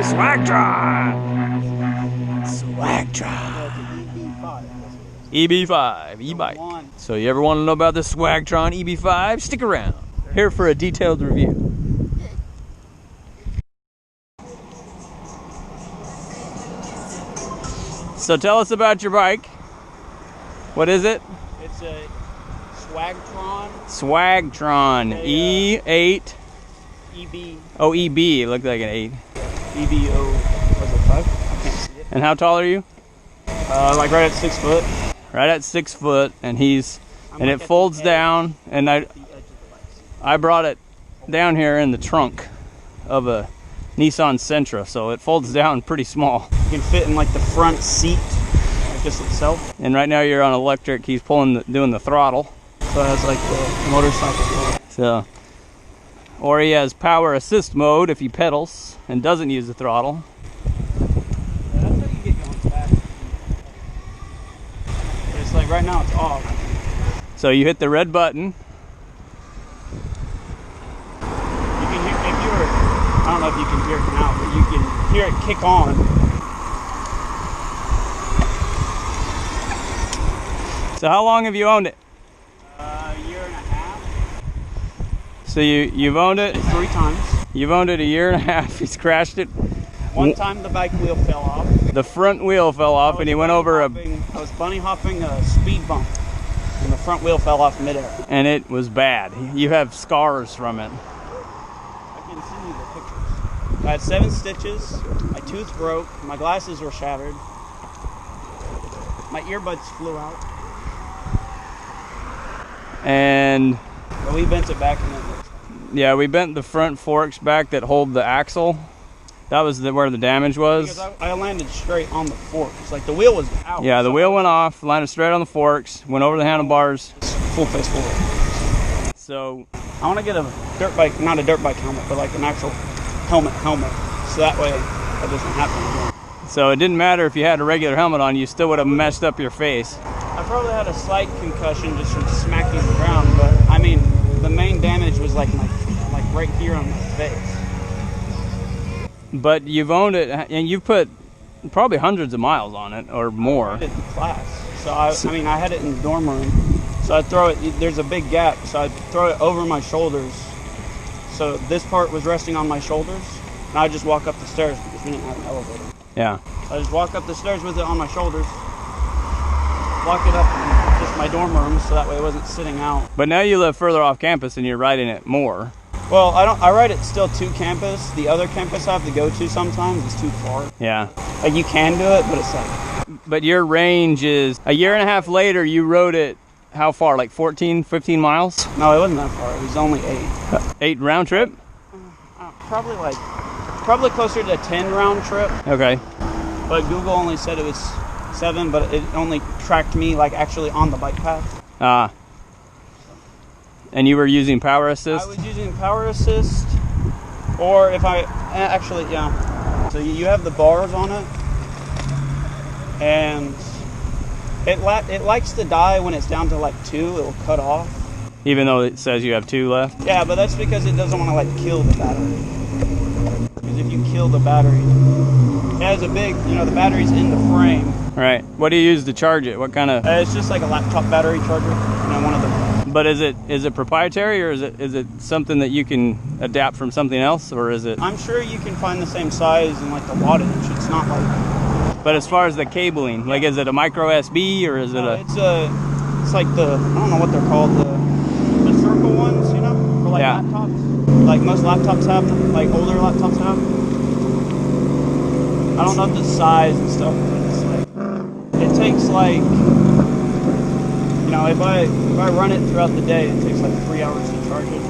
Swagtron! Swagtron! EB5, e-bike. So you ever want to know about the Swagtron EB5? Stick around. Here for a detailed review. So tell us about your bike. What is it? It's a Swagtron. Swagtron E8. EB. Oh, EB. It looked like an 8. EBO. Was it 5? I can't see it. And how tall are you? Like right at 6 foot. Right at 6 foot, and it folds down, and I brought it down here in the trunk of a Nissan Sentra, so it folds down pretty small. You can fit in like the front seat, like just itself. And right now you're on electric. He's doing the throttle. So it has like the motorcycle. So, or he has power assist mode if he pedals and doesn't use the throttle. Yeah, that's how you get going fast. But it's like right now it's off. So you hit the red button. You can hear, I don't know if you can hear it now, but you can hear it kick on. So how long have you owned it? A year and a half. So you've owned it 3 times. You've owned it a year and a half. He's crashed it. One time the bike wheel fell off. The front wheel fell off, and he went over I was bunny hopping a speed bump, and the front wheel fell off midair. And it was bad. You have scars from it. I can send you the pictures. I had 7 stitches. My tooth broke. My glasses were shattered. My earbuds flew out. And But we bent it back, and it worked. yeah, we bent the front forks back that hold the axle. That was where the damage was. Because I landed straight on the forks. Like the wheel was out. Yeah, the wheel went off, landed straight on the forks, went over the handlebars. Full face forward. So I want to get a dirt bike, not a dirt bike helmet, but like an actual helmet. So that way that doesn't happen again. So it didn't matter if you had a regular helmet on, you still would have messed up your face. I probably had a slight concussion just from smacking the ground, but I mean, the main damage was like right here on my face. But you've owned it, and you've put probably hundreds of miles on it, or more. I had it in class. So I mean, I had it in the dorm room. So I'd throw it, there's a big gap, so I'd throw it over my shoulders. So this part was resting on my shoulders, and I'd just walk up the stairs because we didn't have an elevator. Yeah. So I just walk up the stairs with it on my shoulders, lock it up in just my dorm room, so that way it wasn't sitting out. But now you live further off campus, and you're riding it more. Well, I ride it still to campus. The other campus I have to go to sometimes is too far. Yeah. Like you can do it, but it's like... But your range is, a year and a half later, you rode it, how far, like 14, 15 miles? No, it wasn't that far. It was only 8. 8 round trip? Probably closer to 10 round trip. Okay. But Google only said it was 7, but it only tracked me like actually on the bike path. And you were using power assist? I was using power assist, or if I actually, yeah. So you have the bars on it, and it likes to die when it's down to like 2. It'll cut off. Even though it says you have 2 left? Yeah, but that's because it doesn't want to like kill the battery. Because if you kill the battery, it has a big, the battery's in the frame. Right. What do you use to charge it? What kind of? It's just like a laptop battery charger. One of them. But is it proprietary, or is it something that you can adapt from something else, or is it? I'm sure you can find the same size and like the wattage. It's not like. But as far as the cabling, like, is it a micro SB or is it a? It's like the, I don't know what they're called, the circle ones, for like laptops. Like most laptops have them, like older laptops have. I don't know the size and stuff, but it's like it takes like. If I run it throughout the day, it takes like 3 hours to charge it.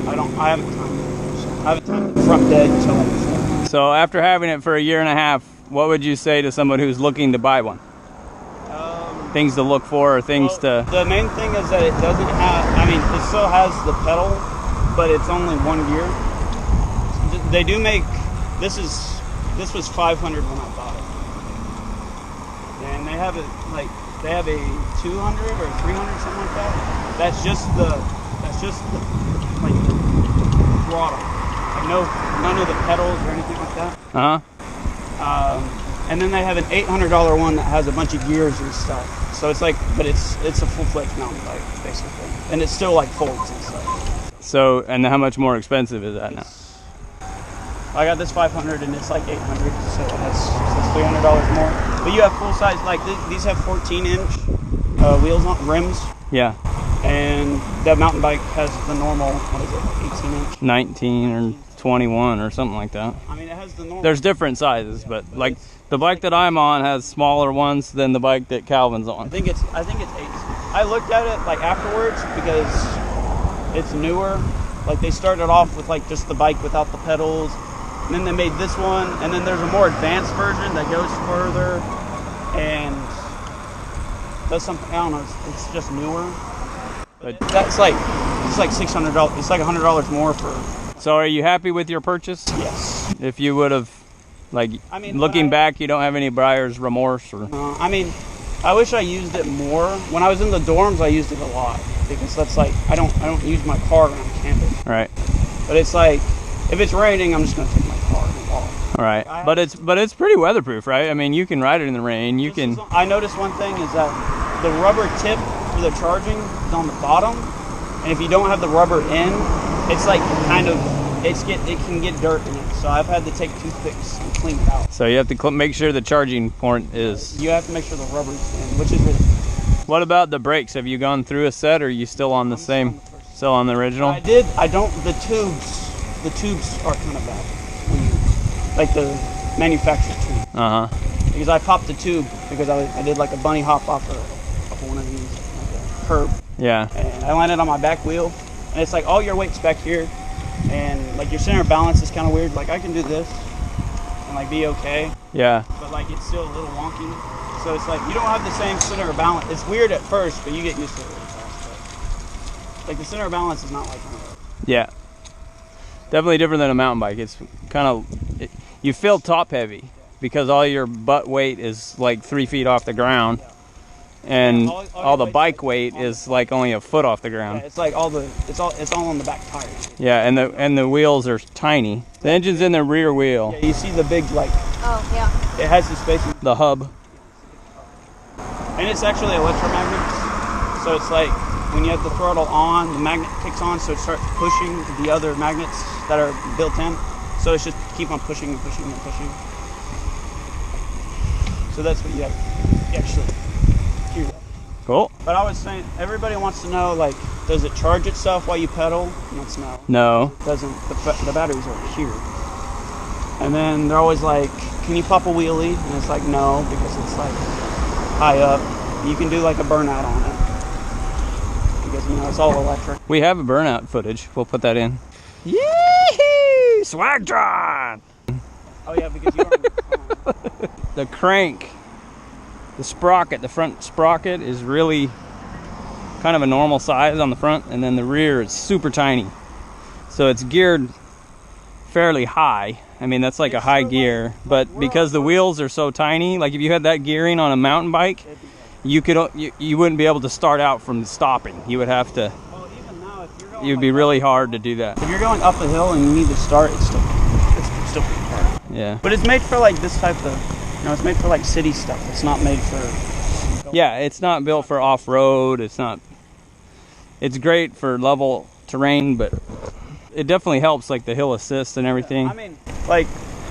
I haven't timed it. I haven't timed it from dead until like. So after having it for a year and a half, what would you say to someone who's looking to buy one? Things to look for, or things to. The main thing is that it doesn't have. I mean, it still has the pedal, but it's only 1 gear. They do make. This was $500 when I bought it, and they have it like. They have a 200 or 300, something like that. That's just the like the throttle. Like none of the pedals or anything like that. And then they have an $800 one that has a bunch of gears and stuff. So it's like, but it's a full-fledged mountain bike basically, and it still like folds and stuff. So, and how much more expensive is that now? I got this 500 and it's like 800, so that's $300 more. But you have full size, like these have 14-inch wheels on rims. Yeah. And that mountain bike has the normal, what is it, 18-inch? 19 or 21 or something like that. I mean, it has the normal. There's different sizes, but like the bike that I'm on has smaller ones than the bike that Calvin's on. I think it's 8. I looked at it like afterwards because it's newer. Like they started off with like just the bike without the pedals, and then they made this one, and then there's a more advanced version that goes further and does something. I don't know. It's just newer. But that's like it's like $600. It's like $100 more for. So are you happy with your purchase? Yes. If you would have, like, I mean, looking back, you don't have any buyer's remorse or? I mean, I wish I used it more. When I was in the dorms, I used it a lot because that's like I don't use my car when I'm camping. Right. But it's like if it's raining, I'm just gonna take my car and walk. All right. But it's pretty weatherproof, right? I mean, you can ride it in the rain. You can. I noticed one thing is that the rubber tip for the charging is on the bottom, and if you don't have the rubber in, it's like kind of it can get dirt in it. So I've had to take toothpicks and clean it out. So you have to make sure the charging port is. You have to make sure the rubber's in, which is really. What about the brakes? Have you gone through a set, or are you still on the same? Still on the original? I did. I don't. The tubes are kind of bad. Like the manufactured tube. Because I popped the tube because I did like a bunny hop off of one of these, like a curb. Yeah. And I landed on my back wheel, and it's like all your weight's back here, and like your center of balance is kind of weird. Like I can do this and like be okay. Yeah. But like it's still a little wonky. So it's like you don't have the same center of balance. It's weird at first, but you get used to it really fast. But like the center of balance is not like that. Yeah. Definitely different than a mountain bike. It's kind of, you feel top heavy because all your butt weight is like 3 feet off the ground, and all the bike weight is like only a foot off the ground. Yeah, it's like it's all on the back tires. Yeah, and the wheels are tiny. The engine's in the rear wheel. Yeah, you see the big like. Oh yeah. It has the space. The hub. And it's actually electromagnets, so it's like when you have the throttle on, the magnet kicks on, so it starts pushing the other magnets that are built in. So it's just keep on pushing and pushing and pushing. So that's what you actually hear that. Cool. But I was saying, everybody wants to know, like, does it charge itself while you pedal? And it's no. No. It doesn't. The batteries are here. And then they're always like, can you pop a wheelie? And it's like, no, because it's like high up. You can do like a burnout on it because it's all electric. We have a burnout footage. We'll put that in. Yee! Swagtron! Oh yeah, because you are. The crank, the sprocket, the front sprocket is really kind of a normal size on the front, and then the rear is super tiny. So it's geared fairly high. I mean, that's like a high gear, but because the wheels are so tiny, like if you had that gearing on a mountain bike, you wouldn't be able to start out from stopping. You would have to. Well, even now, if you're going, it would be really hard to do that. If you're going up a hill and you need to start, it's still pretty hard. Yeah. But it's made for like this type of, it's made for like city stuff. It's not made for. Yeah, it's not built for off-road. It's not. It's great for level terrain, but it definitely helps like the hill assist and everything. Yeah, I mean, like,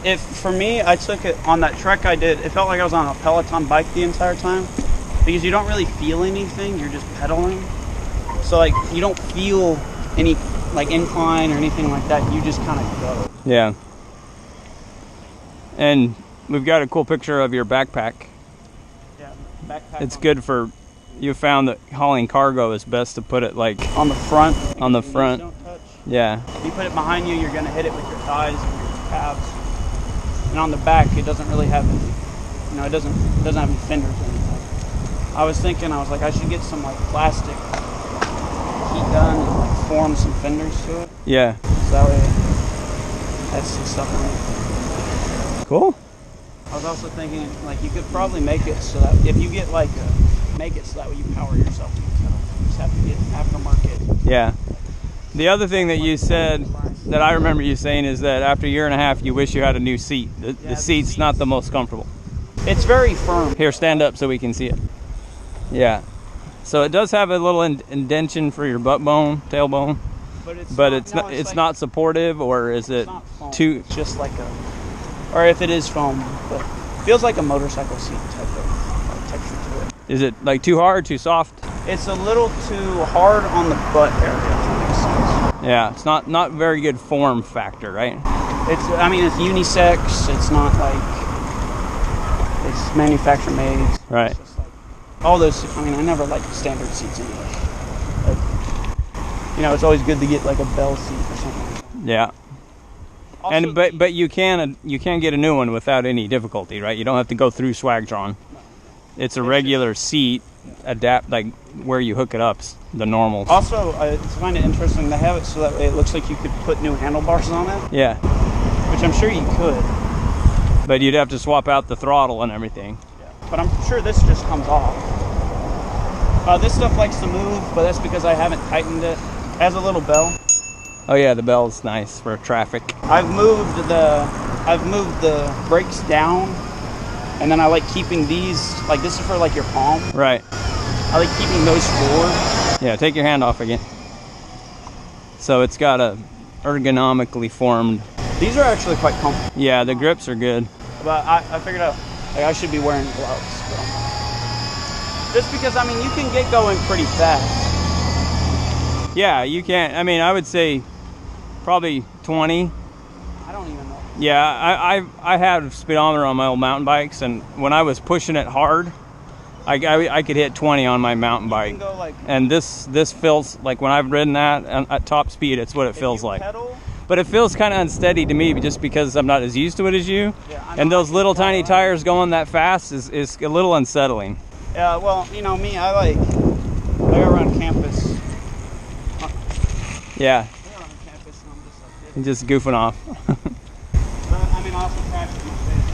if for me, I took it on that trek I did. It felt like I was on a Peloton bike the entire time because you don't really feel anything. You're just pedaling, so like you don't feel any like incline or anything like that. You just kind of go. Yeah. And we've got a cool picture of your backpack. Yeah, backpack. It's good for. You found that hauling cargo is best to put it like on the front. On the front. Don't touch. Yeah. If you put it behind you, you're gonna hit it with your thighs and your calves. And on the back, it doesn't really have any. It doesn't have any fenders or anything. I was thinking, I should get some like plastic heat gun and like form some fenders to it. Yeah. So that way, that's some stuff on it. Cool. I was also thinking, like, you could probably make it so that if you get like make it so that way you power yourself. You just have to get aftermarket. Yeah. The other thing that you said that I remember you saying is that after a year and a half, you wish you had a new seat. The seat's not the most comfortable. It's very firm. Here, stand up so we can see it. Yeah. So it does have a little indentation for your butt bone, tailbone, but it's not supportive, or is it too? It's just like or if it is foam, but it feels like a motorcycle seat type of texture to it. Is it like too hard, too soft? It's a little too hard on the butt area, if that makes sense. Yeah, it's not very good form factor, right? I mean, it's unisex. It's not like it's manufacturer made. Right. It's just like all those. I mean, I never liked standard seats anyway. Like, it's always good to get like a bell seat or something. Yeah. Also, and but you can get a new one without any difficulty, right? You don't have to go through Swagtron. It's a regular seat, adapt like where you hook it up, the normal. Also, it's kind of interesting to have it so that it looks like you could put new handlebars on it. Yeah. Which I'm sure you could. But you'd have to swap out the throttle and everything. Yeah. But I'm sure this just comes off. This stuff likes to move, but that's because I haven't tightened it. It has a little bell. Oh yeah, the bell's nice for traffic. I've moved the brakes down, and then I like keeping these, like this is for like your palm. Right. I like keeping those forward. Yeah, take your hand off again. So it's got a ergonomically formed. These are actually quite comfortable. Yeah, the grips are good. But I figured out like I should be wearing gloves. Just because, I mean, you can get going pretty fast. Yeah, you can. I mean, I would say probably 20. I don't even know. Yeah, I had speedometer on my old mountain bikes, and when I was pushing it hard, I could hit 20 on my mountain bike. Go like, and this feels like when I've ridden that at top speed, it's what it feels like. Pedal, but it feels kind of unsteady to me just because I'm not as used to it as you. Yeah, and those little tiny tires going that fast is a little unsettling. Yeah, well, me, I go around campus. Yeah. I go around campus and I'm just like this. And just goofing off. But, I mean, I also practice my face.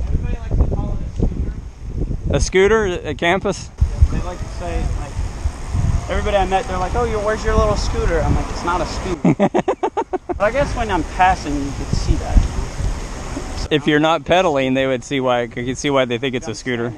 Everybody likes to call it a scooter. A scooter at campus? Yeah, they like to say, like, everybody I met, they're like, oh, where's your little scooter? I'm like, it's not a scooter. But I guess when I'm passing, you can see that. If you're not pedaling, they would see why. You can see why they think it's a scooter.